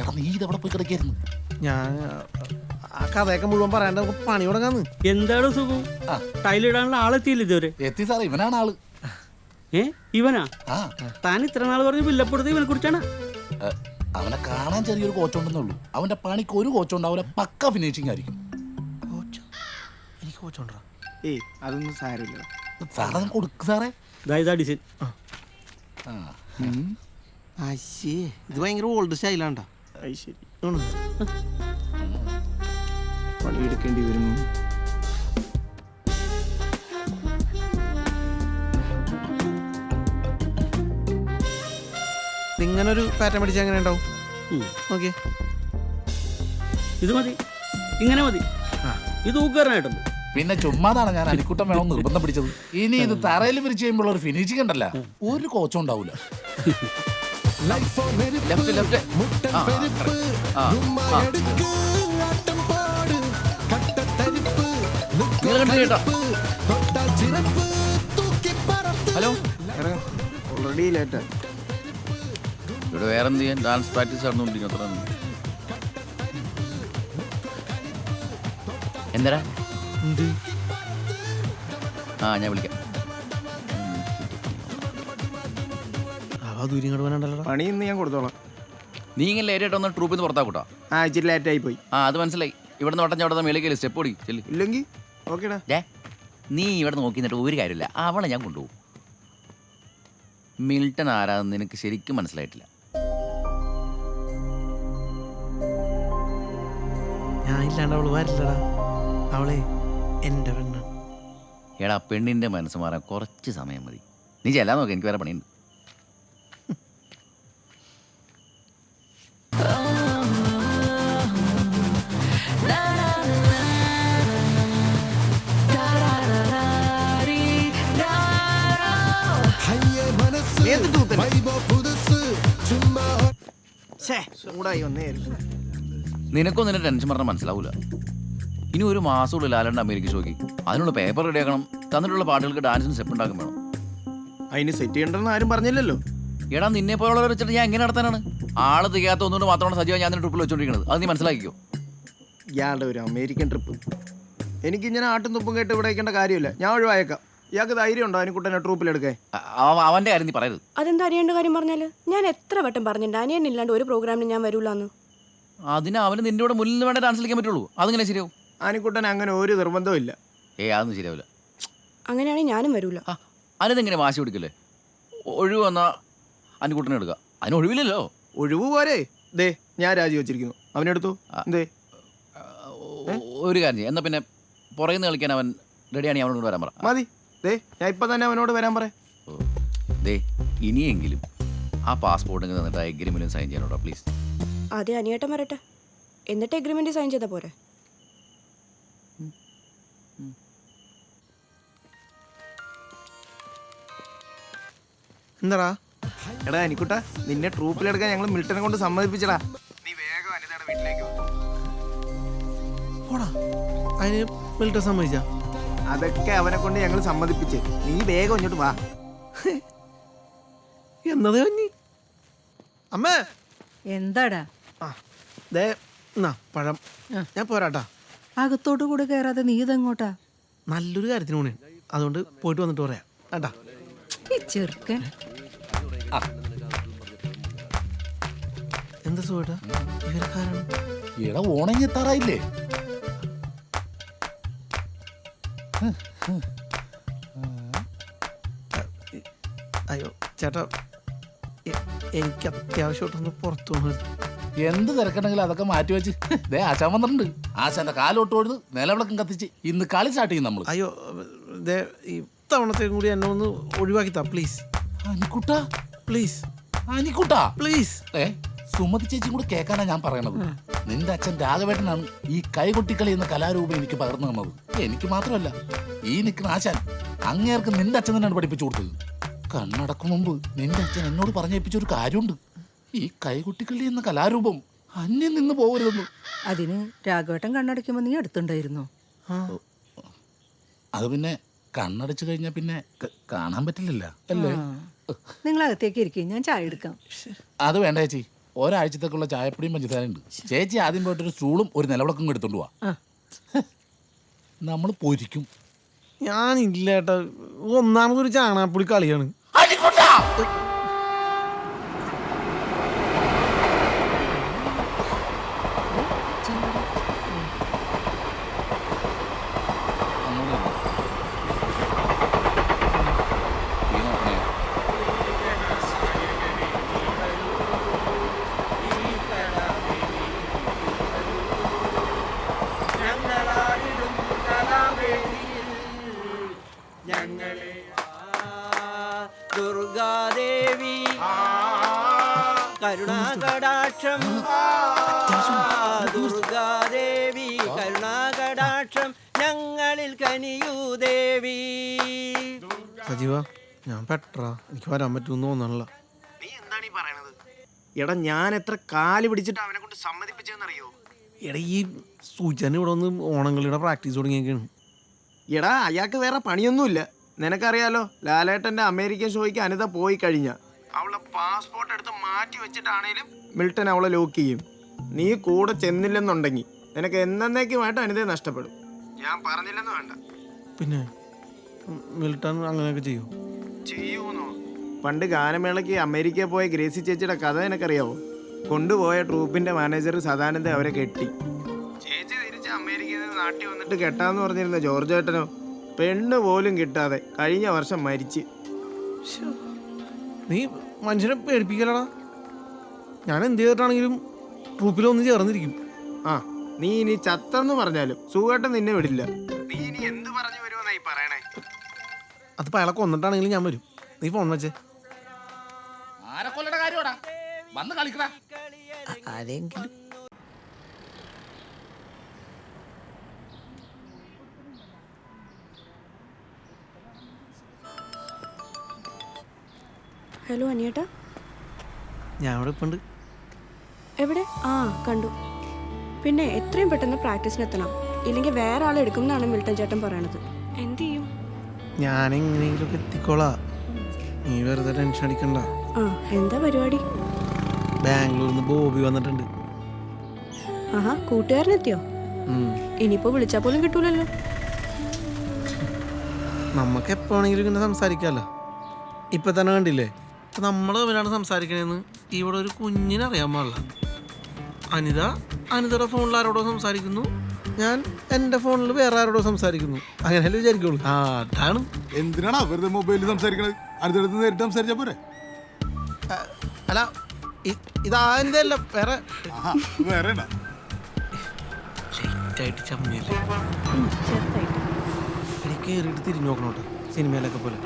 എടാ നീ ഇതെവിടെ പോയി കിടക്കായിരുന്നു? ഞാൻ ആ കഥയൊക്കെ മുഴുവൻ പറയാണ്ട് നമുക്ക് പണി തുടങ്ങാന്ന്. എന്താണ് സുഖം? ടൈലിടാനുള്ള ആളെത്തിയില്ല ഇതുവരെ. എത്തി സാറേ, ഇവനാണ് ആള്. ഇവനാ? ആ, താൻ ഇത്ര നാൾ പറഞ്ഞ് ബില്ലപ്പെടുത്തി ഇവനെ കുറിച്ചാണ്. അവനെ കാണാൻ ചെറിയൊരു കോച്ചുണ്ടെന്നുള്ളൂ. അവന്റെ പണിക്ക് ഒരു കോച്ചുണ്ടാവില്ല, പക്ക ഫിനിഷിംഗ് ആയിരിക്കും. എനിക്ക് കോച്ചുണ്ടാ? ഏയ് അതൊന്നും സാരമില്ല സാറേ കൊടുക്ക് സാറേ. ഇതാ ഡിസൈൻ. അശ്ശേ, ഇത് ഭയങ്കര ഓൾഡ് സ്റ്റൈലാണ്ടാ. അത് ശരി, പണിയെടുക്കേണ്ടി വരുന്നു. ഇങ്ങനൊരു പാറ്റേൺ പഠിച്ചാൽ എങ്ങനെ ഉണ്ടാവും? ഓക്കെ, ഇത് മതി, ഇങ്ങനെ മതി. ഇത് ഊക്കാരനായിട്ടുണ്ട്. പിന്നെ ചുമ്മാതാണ് ഞാൻ അനിക്കുട്ടം വേണം നിർബന്ധം പിടിച്ചത്. ഇനി ഇത് തറയിൽ പിരിച്ച് ചെയ്യുമ്പോൾ ഒരു ഫിനിഷിംഗ് ഉണ്ടല്ല, ഒരു കോച്ചും ഉണ്ടാവൂല. Hello, already late. ഇവിടെ വേറെ എന്ത് ചെയ്യാൻ? ഡാൻസ് പ്രാക്ടീസ് നടന്നുകൊണ്ടിരിക്കും. അത്ര എന്താ? ഞാൻ വിളിക്കാം. പണി ഇന്ന് ഞാൻ കൊടുത്തോളാം. നീ ഇങ്ങനെ ലേറ്റായിട്ട് ഒന്ന് ട്രൂപ്പിൽ നിന്ന് പുറത്താക്കൂട്ടോ. ഇച്ചിരി ലേറ്റായി പോയി. അത് മനസ്സിലായി. ഇവിടെ നിന്ന് ചവിടുന്ന മേളിക്കല്ലേ സ്റ്റെപ്പ് ഓടി ചെല്ലി. ഇല്ലെങ്കിൽ ഓക്കേടാ. നീ ഇവിടെ നോക്കി നിന്നിട്ട് ഒരു കാര്യമില്ല. അവളെ ഞാൻ കൊണ്ടുപോകും. മിൽട്ടൺ ആരാന്ന് നിനക്ക് ശരിക്കും മനസ്സിലായിട്ടില്ല. ഞാൻ ഇല്ലാണ്ട് അവള് വരില്ലടാ. അവളെ എന്റെ പെണ്ണ. എടാ, പെണ്ണിന്റെ മനസ്സ് മാറാൻ കുറച്ച് സമയം മതി. നീ ചെല്ലാൻ നോക്ക്, എനിക്ക് വേറെ പണിയുണ്ട്. നിനക്കൊന്നും നിന്നെ ടെൻഷൻ പറഞ്ഞാൽ മനസ്സിലാവൂല. ഇനി ഒരു മാസമുള്ള ലാലണ്ട് അമേരിക്ക ഷോയ്ക്ക്. അതിനുള്ള പേപ്പർ റെഡിയാക്കണം. തന്നിട്ടുള്ള പാട്ടുകൾക്ക് ഡാൻസിന് സ്റ്റെപ്പ് ഉണ്ടാക്കും വേണം. അതിന് സെറ്റ് ചെയ്യണ്ടെന്ന് ആരും പറഞ്ഞില്ലല്ലോ. എടാ, നിന്നെ പോലുള്ളവരെ വെച്ചിട്ട് ഞാൻ എങ്ങനെ നടത്താനാണ്? ആള് തികയാത്ത ഒന്നുകൊണ്ട് മാത്രമാണ് സജീവ ഞാൻ ട്രിപ്പിൽ വെച്ചോണ്ടിരിക്കുന്നത്. അത് നീ മനസ്സിലാക്കിക്കോ. ഇയാളുടെ ഒരു അമേരിക്കൻ ട്രിപ്പ്. എനിക്ക് ഇങ്ങനെ ആട്ടും തുപ്പും കേട്ട് ഇവിടെ വയ്ക്കേണ്ട കാര്യമില്ല. ഞാൻ ഒഴിവായേക്കാം. ഇയാൾക്ക് ധൈര്യം ഉണ്ടോ അനിക്കുട്ടനെ ട്രൂപ്പിലെടുക്കാൻ? അവന്റെ കാര്യം നീ പറയരുത്. അതെന്താ അറിയേണ്ട കാര്യം പറഞ്ഞാല്? ഞാൻ എത്ര വട്ടം പറഞ്ഞിട്ടുണ്ട് അനിയൻ ഇല്ലാണ്ട് ഒരു പ്രോഗ്രാമിന് ഞാൻ വരൂലെന്ന്. അതിന് അവന് നിന്റെ കൂടെ മുന്നിൽ വേണ്ട ഡാൻസ് കളിക്കാൻ പറ്റുള്ളൂ. അതിങ്ങനെ ശരിയാവും? അനിക്കുട്ടൻ അങ്ങനെ ഒരു നിർബന്ധവും ഇല്ല. അതൊന്നും ശരിയാവില്ല. അങ്ങനെയാണെങ്കിൽ ഞാനും വരൂല. അതിനെങ്ങനെ വാശി പിടിക്കല്ലേ? ഒഴിവ് വന്നാ അനിക്കുട്ടനെ എടുക്കുക. അതിന് ഒഴിവില്ലല്ലോ. ഒഴിവ് പോരെ. ദേ, ഞാൻ രാജിവെച്ചിരിക്കുന്നു. അവനെടുത്തു. എന്തേ? ഒരു കാര്യം ചെയ്യാം. എന്നാ പിന്നെ പുറകിൽ കളിക്കാൻ അവൻ റെഡിയാണെങ്കിൽ അവനോട് വരാൻ പറ. മതി. ദേ, ഞാൻ ഇപ്പൊ തന്നെ അവനോട് വരാൻ പറയാം. ദേ, ഇനിയെങ്കിലും ആ പാസ്പോർട്ടിൽ തന്നിട്ട് ആ എഗ്രിമെന്റ് സൈൻ ചെയ്യാനോട്ടോ പ്ലീസ്. ആദ്യം അനിയേട്ടൻ വരട്ടെ, എന്നിട്ട് എഗ്രിമെന്റ് സൈൻ ചെയ്താ പോരെ? എന്താടാ? എടാ അനിക്കുട്ട, നിന്നെ ട്രൂപ്പിലെടുക്കാൻ ഞങ്ങൾ മിൽട്ടനെ കൊണ്ട് സമ്മതിപ്പിച്ചടാ. നീ വേഗം അനിതയുടെ വീട്ടിലേക്ക് പോടാ. അതിന് മിൽട്ടൺ സമ്മതിച്ചാ? അതൊക്കെ അവനെ കൊണ്ട് ഞങ്ങൾ സമ്മതിപ്പിച്ചേ. നീ വേഗം ഇങ്ങോട്ട് വാ. എന്നത് കഞ്ഞി അമ്മേ. എന്താടാ? ദേ എന്നാ പഴം. ഞാൻ പോരാട്ടാ. അകത്തോട്ട് കൂടെ കയറാതെ നീ ഇതെങ്ങോട്ടാ? നല്ലൊരു കാര്യത്തിന് പോണേ, അതുകൊണ്ട് പോയിട്ട് വന്നിട്ട് പറയാം കേട്ടാ. ഈ ചെറുക്കൻ എന്താ സുഖേട്ടാ? ഇവരക്കാരാണ്? എടാ, ഓണം എത്താറായില്ലേ? അയ്യോ ചേട്ടാ, എനിക്ക് അത്യാവശ്യമായിട്ടൊന്ന് പുറത്തു പോകണം. എന്ത് തിരക്കണ്ടെങ്കിലും അതൊക്കെ മാറ്റി വെച്ച് ദേ ആശാൻ വന്നിട്ടുണ്ട്. ആശാന്റെ കാലോട്ട് കൊടുത്ത് നിലവിളക്കം കത്തിച്ച് ഇന്ന് കളി സ്റ്റാർട്ട് ചെയ്യും നമ്മള്. അയ്യോ ദേ, ഇത്തവണത്തേക്കും കൂടി എന്നെ ഒന്ന് ഒഴിവാക്കിത്താ പ്ലീസ്. അനിക്കുട്ടാ പ്ലീസ്. അനിക്കുട്ടാ പ്ലീസ്. സുമതി ചേച്ചിയും കൂടെ കേൾക്കാനാ ഞാൻ പറയണത്. നിന്റെ അച്ഛൻ രാഘവേട്ടനാണ് ഈ കൈകൊട്ടിക്കളി എന്ന കലാരൂപം എനിക്ക് പകർന്നു തന്നത്. എനിക്ക് മാത്രമല്ല, ഈ നിൽക്കുന്ന ആശാൻ അങ്ങേർക്ക് നിന്റെ അച്ഛൻ തന്നെയാണ് പഠിപ്പിച്ചു കൊടുത്തത്. കണ്ണടക്കും മുമ്പ് നിന്റെ അച്ഛൻ എന്നോട് പറഞ്ഞേപ്പിച്ചൊരു കാര്യമുണ്ട്. ഈ കൈകൊട്ടിക്കളി എന്ന കലാരൂപം അന്യം നിന്ന് പോകരുതെന്ന്. അതിന് രാഘവേട്ടൻ കണ്ണടയ്ക്കുമ്പോ നീ അടുത്തുണ്ടായിരുന്നോ? അത് പിന്നെ കണ്ണടച്ചു കഴിഞ്ഞാൽ പിന്നെ കാണാൻ പറ്റില്ലല്ലോ അല്ലേ? നിങ്ങൾ അകത്തേക്ക് ഇരിക്കും, ഞാൻ ചായ എടുക്കാം. അത് വേണ്ട ചേച്ചി, ഒരാഴ്ചത്തേക്കുള്ള ചായപ്പൊടിയും പഞ്ചസാരയും ഉണ്ട്. ചേച്ചി ആദ്യം പോയിട്ട് ഒരു സ്റ്റൂളും ഒരു നിലവിളക്കും എടുത്തോണ്ട് പോവാ. നമ്മൾ പൊരിക്കും. ഞാനില്ല ഏട്ടാ, ഒന്നാമതൊരു ചാണാപ്പുളി കളിയാണ്. ദുർഗാദേവി കരുണാകടാക്ഷം, ദുർഗാദേവി കരുണാകടാക്ഷം ഞങ്ങളിൽ കനിയൂ ദേവി. സജീവ, ഞാൻ പെട്രാ, എനിക്ക് വരാൻ പറ്റുമെന്ന് തോന്നണല്ല. നീ എന്താണ് ഈ പറയണത്? എടാ ഞാൻ എത്ര കാല് പിടിച്ചിട്ട് അവനെ കൊണ്ട് സമ്മതിപ്പിച്ചെന്നറിയോ? എടാ ഈ സൂചന ഇവിടെ ഒന്ന് ഓണങ്ങളുടെ പ്രാക്ടീസ് തുടങ്ങിയൊക്കെയാണ്. എടാ അയാൾക്ക് വേറെ പണിയൊന്നുമില്ല. നിനക്കറിയാലോ, ലാലേട്ടന്റെ അമേരിക്കൻ ഷോയ്ക്ക് അനിത പോയി കഴിഞ്ഞ അവളെ പാസ്പോർട്ട് എടുത്ത് മാറ്റി വെച്ചിട്ടാണേലും മിൽട്ടൺ അവളെ ലോക്ക് ചെയ്യും. നീ കൂടെ ചെന്നില്ലെന്നുണ്ടെങ്കിൽ നിനക്ക് എന്നേക്കുമായിട്ട് അനിതയെ നഷ്ടപ്പെടും. ഞാൻ പറഞ്ഞില്ലെന്ന് വേണ്ട. പിന്നെ മിൽട്ടൺ അങ്ങനെയൊക്കെ ചെയ്യും. ചെയ്യൂന്നോ? പണ്ട് ഗാനമേളയ്ക്ക് അമേരിക്കയിൽ പോയ ഗ്രേസി ചേച്ചിയുടെ കഥ നിനക്കറിയാവോ? കൊണ്ടുപോയ ട്രൂപ്പിന്റെ മാനേജർ സദാനന്ദ അവരെ കെട്ടി. ചേച്ചി തിരിച്ച് അമേരിക്കയിൽ നിന്ന് നാട്ടിൽ വന്നിട്ട് കെട്ടാന്ന് പറഞ്ഞിരുന്ന ജോർജ് ഏട്ടനോ പെണ്ണ് പോലും കിട്ടാതെ കഴിഞ്ഞ വർഷം മരിച്ച്. നീ മനുഷ്യനെ പേടിപ്പിക്കലടാ. ഞാൻ എന്ത് ചെയ്തിട്ടാണെങ്കിലും ട്രൂപ്പിലൊന്ന് ചേർന്നിരിക്കും. ആ നീ ഇനി ചത്തെന്ന് പറഞ്ഞാലും സുഖേട്ടൻ നിന്നെ വിടില്ല. നീ ഇനി എന്ത് പറഞ്ഞു വരുമെന്നായി പറയണേ? അതിപ്പോൾ അയാളെ കൊന്നിട്ടാണെങ്കിലും ഞാൻ വരും. നീ ഫോൺ വെച്ചേ. ആരെ കൊല്ലട കാര്യമാടാ, വന്ന് കളിക്കടാ. ആരെങ്കിലും ഹലോ അനിയേട്ടാ, ഞാൻ അവിടെ ഇപ്പം ഉണ്ട്. എവിടെ? ആ കണ്ടു. പിന്നെ എത്രയും പെട്ടെന്ന് പ്രാക്ടീസിനെത്തണം, ഇല്ലെങ്കിൽ വേറെ ആൾ എടുക്കും എന്നാണ് മിൽട്ടൺ ചേട്ടൻ പറയണത്. എന്ത് ചെയ്യും? ഞാൻ എങ്ങനെയെങ്കിലുമൊക്കെ എത്തിക്കോളാ, നീ വെറുതെ ടെൻഷൻ അടിക്കണ്ട. ആ എന്താ പരിപാടി? ബാംഗ്ലൂരിൽ നിന്ന് ബോബി വന്നിട്ടുണ്ട്. ആഹാ, കൂട്ടുകാരനെത്തിയോ? ഇനിയിപ്പോ വിളിച്ചാൽ പോലും കിട്ടൂലല്ലോ. നമുക്ക് എപ്പോഴെങ്കിലും ഇങ്ങനെ സംസാരിക്കാമല്ലോ. ഇപ്പൊ തന്നെ കണ്ടില്ലേ, ഇപ്പൊ നമ്മൾ തമ്മിലാണ് സംസാരിക്കണേന്ന് ഇവിടെ ഒരു കുഞ്ഞിനറിയാൻ പാടില്ല. അനിതയുടെ ഫോണിൽ ആരോടോ സംസാരിക്കുന്നു, ഞാൻ എൻ്റെ ഫോണിൽ വേറെ ആരോടോ സംസാരിക്കുന്നു. അങ്ങനെയല്ലേ വിചാരിക്കുള്ളൂ. ആ അതാണ്. എന്തിനാണ് വെറുതെ മൊബൈലിൽ സംസാരിക്കണത്? അടുത്തടുത്ത് നേരിട്ട് സംസാരിച്ചാ പോരെ? അല്ല ഇതാൻ്റെ അല്ല, വേറെ വേറെ ായിട്ട് ചമ്മല്ലേ. ചെറുതായിട്ട് എനിക്ക് കയറിയിട്ട് തിരിഞ്ഞു നോക്കണോട്ടോ, സിനിമയിലൊക്കെ പോലെ.